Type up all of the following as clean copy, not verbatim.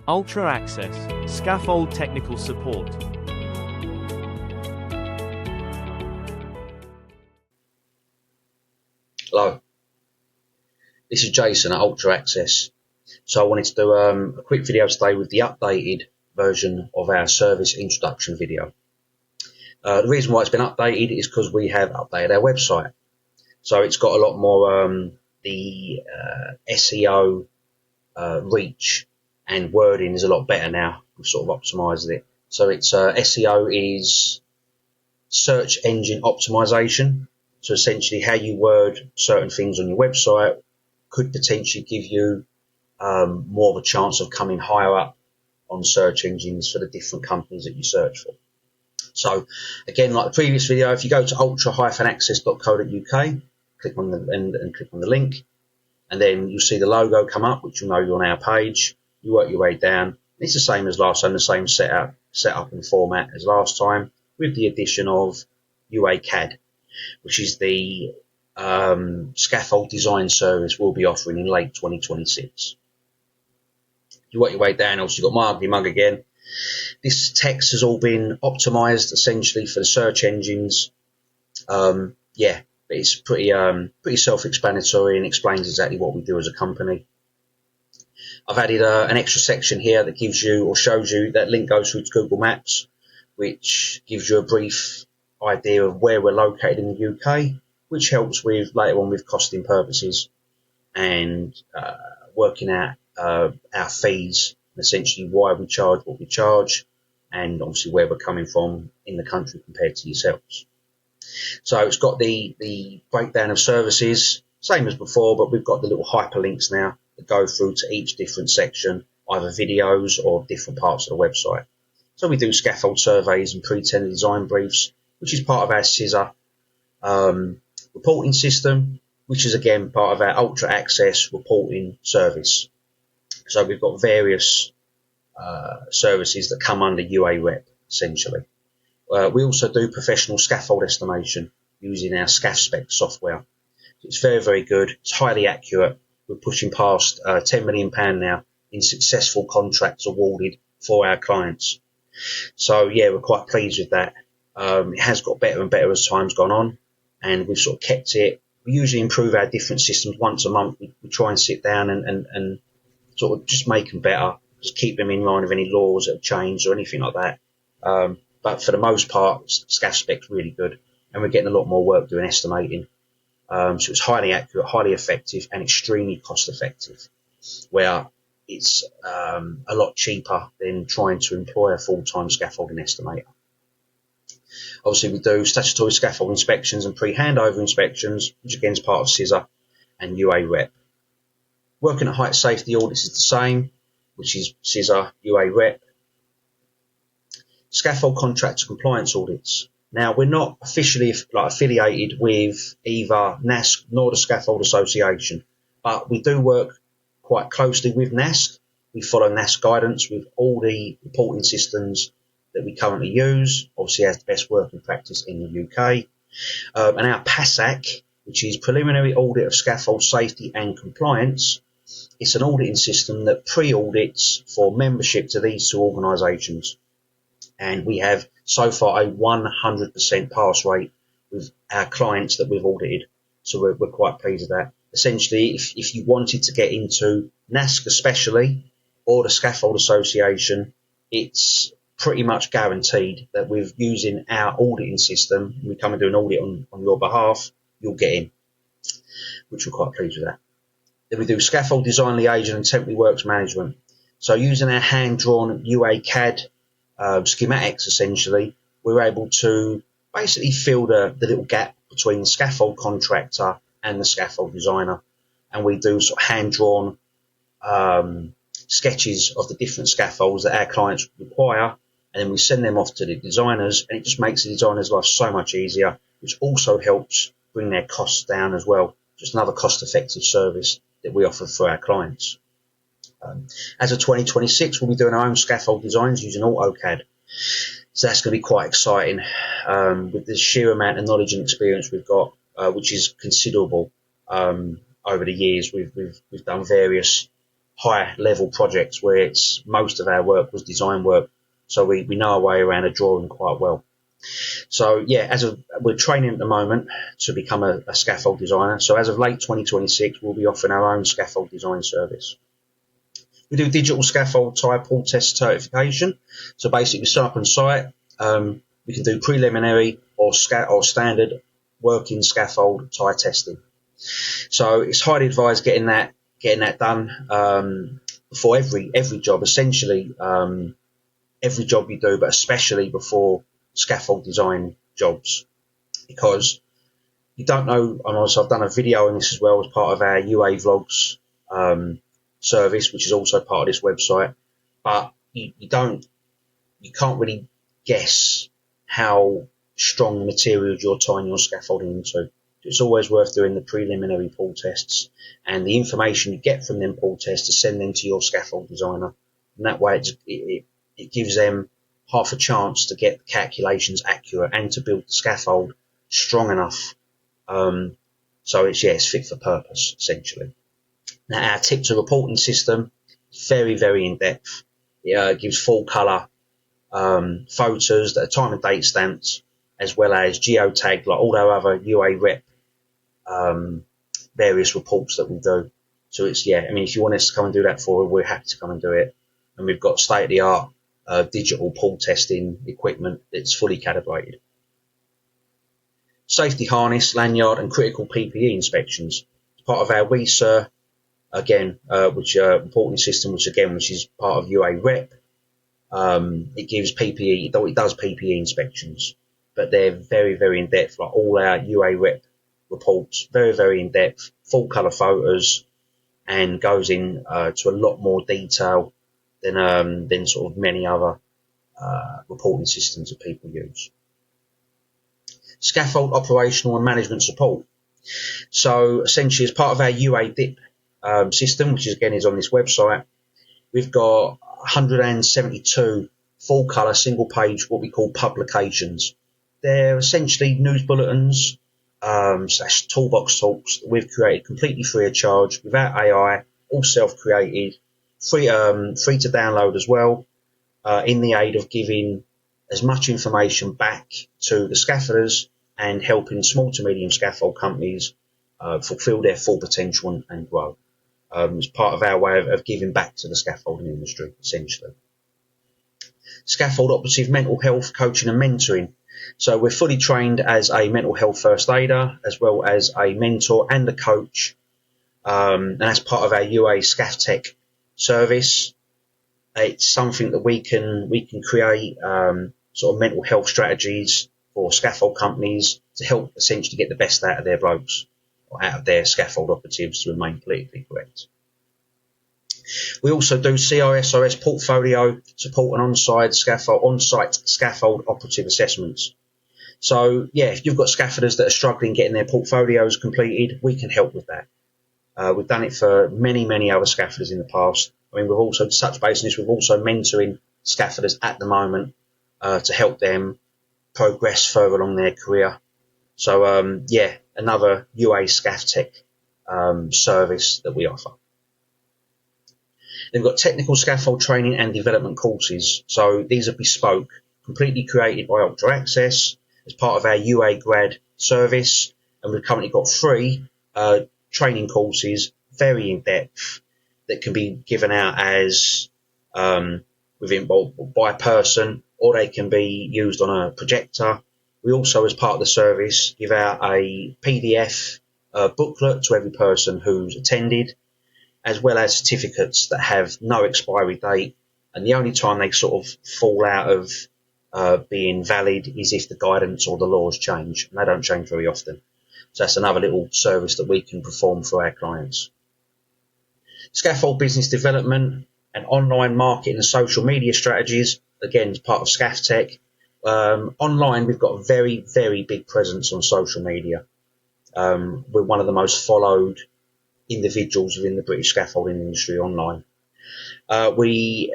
Ultra Access, Scaffold Technical Support. Hello, this is Jason at Ultra Access. So I wanted to do a quick video today with the updated version of our service introduction video. The reason why it's been updated is because we have updated our website. So it's got a lot more the SEO reach and wording is a lot better now. We've sort of optimized it. So it's SEO is search engine optimization. So essentially how you word certain things on your website could potentially give you more of a chance of coming higher up on search engines for the different companies that you search for. So again, like the previous video, if you go to ultra-access.co.uk, click on the click on the link, and then you'll see the logo come up, which you'll know you're on our page. You work your way down. It's the same as last time, the same setup and format as last time, with the addition of UACAD, which is the scaffold design service we'll be offering in late 2026. You work your way down, also you've got my ugly mug again. This text has all been optimized essentially for the search engines. But it's pretty self-explanatory and explains exactly what we do as a company. I've added an extra section here that gives you or shows you that link goes through to Google Maps, which gives you a brief idea of where we're located in the UK, which helps with later on with costing purposes and working out our fees, essentially why we charge what we charge, and obviously where we're coming from in the country compared to yourselves. So it's got the breakdown of services, same as before, but we've got the little hyperlinks now that go through to each different section, either videos or different parts of the website. So we do scaffold surveys and pre-tender design briefs, which is part of our scissor reporting system, which is again part of our Ultra Access reporting service. So we've got various services that come under UA Rep, essentially. We also do professional scaffold estimation using our ScaffSpec software. It's very, very good. It's highly accurate. We're pushing past £10 million now in successful contracts awarded for our clients. So yeah, we're quite pleased with that. It has got better and better as time's gone on, and we've sort of kept it. We usually improve our different systems once a month. We try and sit down and sort of just make them better, just keep them in line with any laws that have changed or anything like that. But for the most part, ScaffSpec's really good, and we're getting a lot more work doing estimating. So it's highly accurate, highly effective, and extremely cost effective, where it's a lot cheaper than trying to employ a full-time scaffolding estimator. Obviously, we do statutory scaffold inspections and pre-handover inspections, which again is part of scissor and UA Rep. Working at height safety audits is the same, which is scissor, UA Rep. Scaffold contractor compliance audits. Now, we're not officially affiliated with either NASC nor the Scaffold Association, but we do work quite closely with NASC. We follow NASC guidance with all the reporting systems that we currently use, obviously has the best working practice in the UK. And our PASAC, which is Preliminary Audit of Scaffold Safety and Compliance, it's an auditing system that pre-audits for membership to these two organisations. And we have so far a 100% pass rate with our clients that we've audited. So we're quite pleased with that. Essentially, if you wanted to get into NASC especially, or the Scaffold Association, it's pretty much guaranteed that with using our auditing system, we come and do an audit on your behalf, you'll get in, which we're quite pleased with that. Then we do scaffold design liaison and temporary works management. So using our hand-drawn UACAD schematics, essentially, we're able to basically fill the little gap between the scaffold contractor and the scaffold designer. And we do sort of hand-drawn sketches of the different scaffolds that our clients require, and then we send them off to the designers, and it just makes the designer's life so much easier, which also helps bring their costs down as well. Just another cost-effective service that we offer for our clients. As of 2026, we'll be doing our own scaffold designs using AutoCAD. So that's going to be quite exciting with the sheer amount of knowledge and experience we've got, which is considerable. Over the years, we've done various high level projects where it's most of our work was design work, so we know our way around a drawing quite well. So yeah, we're training at the moment to become a scaffold designer. So as of late 2026, we'll be offering our own scaffold design service. We do digital scaffold type pull test certification. So basically, we set up on site. We can do preliminary or standard working scaffold tie testing. So it's highly advised getting that done before every job. Essentially, every job you do, but especially before scaffold design jobs, because you don't know. And also, I've done a video on this as well as part of our UA vlogs service, which is also part of this website. But you can't really guess how strong materials you're tying your scaffolding into. It's always worth doing the preliminary pull tests, and the information you get from them pull tests to send them to your scaffold designer. And that way it gives them half a chance to get the calculations accurate and to build the scaffold strong enough. So it's fit for purpose, essentially. Now, our tip to reporting system is very, very in-depth. It gives full colour photos that are time and date stamped, as well as geotagged, like all our other UA rep various reports that we do. So if you want us to come and do that for you, we're happy to come and do it. And we've got state-of-the-art digital pull testing equipment that's fully calibrated. Safety harness, lanyard and critical PPE inspections. It's part of our WeSir, again, which reporting system, which is part of UA rep. It gives PPE, though it does PPE inspections, but they're very, very in depth, like all our UA rep reports, very, very in depth, full colour photos, and goes in to a lot more detail than sort of many other reporting systems that people use. Scaffold operational and management support. So essentially, as part of our UA DIP system, which is on this website, we've got 172 full colour single page what we call publications. They're essentially news bulletins / toolbox talks that we've created completely free of charge, without AI, all self-created, free to download as well, in the aid of giving as much information back to the scaffolders and helping small to medium scaffold companies fulfil their full potential and grow. It's part of our way of giving back to the scaffolding industry, essentially. Scaffold operative mental health coaching and mentoring. So we're fully trained as a mental health first aider, as well as a mentor and a coach. And that's part of our UA Scaff Tech service. It's something that we can create sort of mental health strategies for scaffold companies to help essentially get the best out of their blokes, or out of their scaffold operatives, to remain politically correct. We also do CISRS portfolio support and on-site scaffold operative assessments. So if you've got scaffolders that are struggling getting their portfolios completed, we can help with that. We've done it for many, many other scaffolders in the past. I mean, we've also touched base on this. We're also mentoring scaffolders at the moment to help them progress further along their career. So another UA Scaff Tech service that we offer. They've got technical scaffold training and development courses. So these are bespoke, completely created by Ultra Access as part of our UA grad service. And we've currently got 3 training courses, very in depth, that can be given out as by person, or they can be used on a projector. We also, as part of the service, give out a PDF booklet to every person who's attended, as well as certificates that have no expiry date, and the only time they sort of fall out of being valid is if the guidance or the laws change, and they don't change very often. So that's another little service that we can perform for our clients. Scaffold business development and online marketing and social media strategies, again, is part of Scaff Tech. Online, we've got a very, very big presence on social media. We're one of the most followed individuals within the British scaffolding industry online. We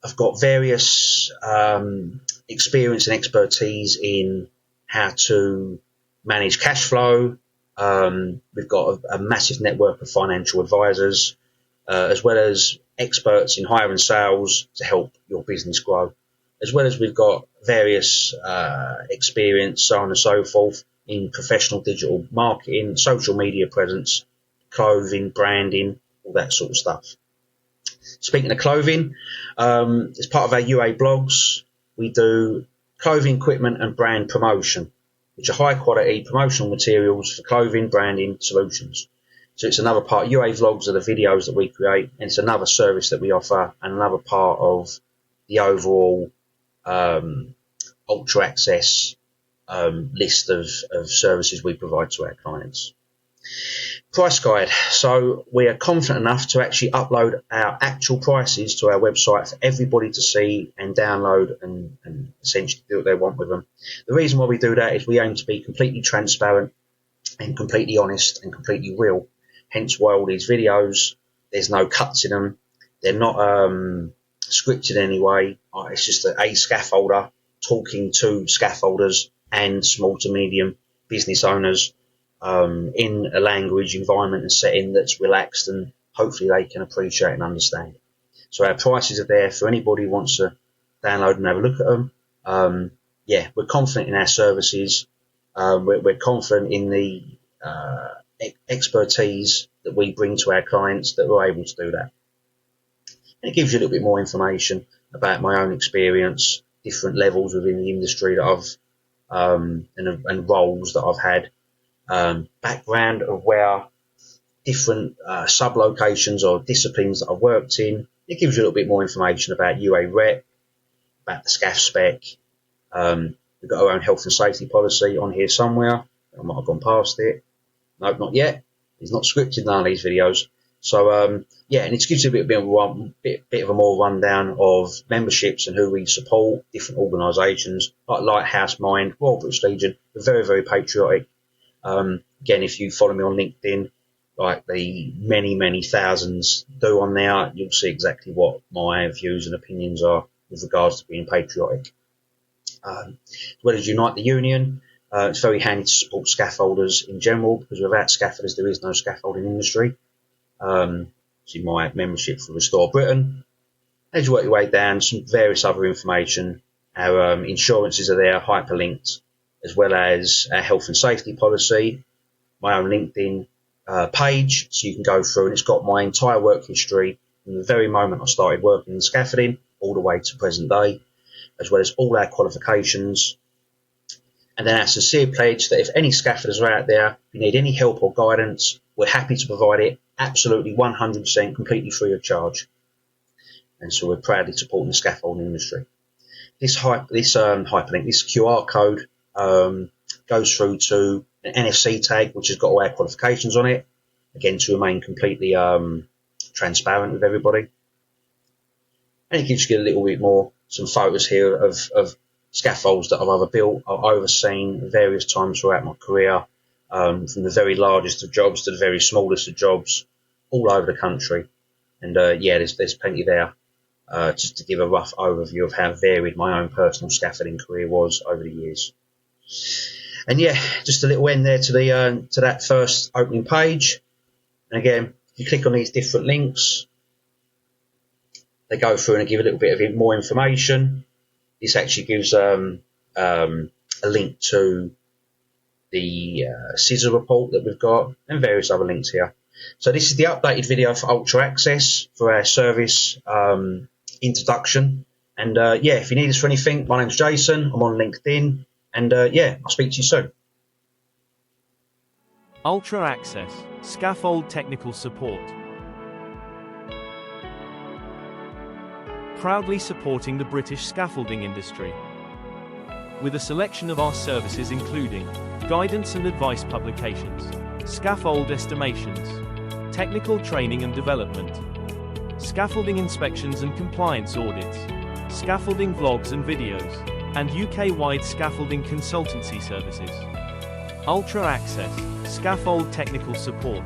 have got various experience and expertise in how to manage cash flow. We've got a massive network of financial advisors. as well as experts in hire and sales to help your business grow. As well as we've got various experience, so on and so forth, in professional digital marketing, social media presence, clothing, branding, all that sort of stuff. Speaking of clothing, as part of our UA blogs, we do clothing, equipment and brand promotion, which are high quality promotional materials for clothing, branding solutions. So it's another part. UA vlogs are the videos that we create, and it's another service that we offer and another part of the overall Ultra Access list of services we provide to our clients. Price guide. So we are confident enough to actually upload our actual prices to our website for everybody to see and download and essentially do what they want with them. The reason why we do that is we aim to be completely transparent and completely honest and completely real. Hence why all these videos, there's no cuts in them. They're not scripted in any way. It's just a scaffolder talking to scaffolders and small to medium business owners in a language, environment and setting that's relaxed and hopefully they can appreciate and understand. So our prices are there for anybody who wants to download and have a look at them. We're confident in our services. We're confident in the expertise that we bring to our clients that we're able to do that. And it gives you a little bit more information about my own experience, different levels within the industry that I've and roles that I've had, background of where different sub-locations or disciplines that I've worked in. It gives you a little bit more information about UA Rep, about the SCAF spec. We've got our own health and safety policy on here somewhere. I might have gone past it. Nope, not yet. It's not scripted, none of these videos. So, and it gives you a bit of a more rundown of memberships and who we support, different organisations like Lighthouse Mind, Royal British Legion. We're very, very patriotic. Again, if you follow me on LinkedIn, like the many, many thousands do on there, you'll see exactly what my views and opinions are with regards to being patriotic. As well as Unite the Union, it's very handy to support scaffolders in general, because without scaffolders there is no scaffolding industry. See my membership for Restore Britain. As you work your way down, some various other information. Our insurances are there, hyperlinked, as well as our health and safety policy, my own LinkedIn page, so you can go through, and it's got my entire work history from the very moment I started working in scaffolding all the way to present day, as well as all our qualifications. And then our sincere pledge that if any scaffolders are out there, if you need any help or guidance, we're happy to provide it, absolutely 100% completely free of charge. And so we're proudly supporting the scaffolding industry. This hyperlink, this QR code goes through to an NFC tag, which has got all our qualifications on it, again to remain completely transparent with everybody. And it gives you a little bit more, some photos here of scaffolds that I've either built or overseen various times throughout my career, from the very largest of jobs to the very smallest of jobs, all over the country. And there's plenty there, just to give a rough overview of how varied my own personal scaffolding career was over the years. And just a little end there to that first opening page. And again, if you click on these different links, they go through and give a little bit of more information. This actually gives a link to the scissor report that we've got and various other links here. So this is the updated video for Ultra Access for our service introduction. And if you need us for anything, my name's Jason. I'm on LinkedIn. And I'll speak to you soon. Ultra Access, Scaffold Technical Support. Proudly supporting the British scaffolding industry. With a selection of our services including guidance and advice publications, scaffold estimations, technical training and development, scaffolding inspections and compliance audits, scaffolding vlogs and videos, and UK-wide scaffolding consultancy services. Ultra Access, Scaffold Technical Support.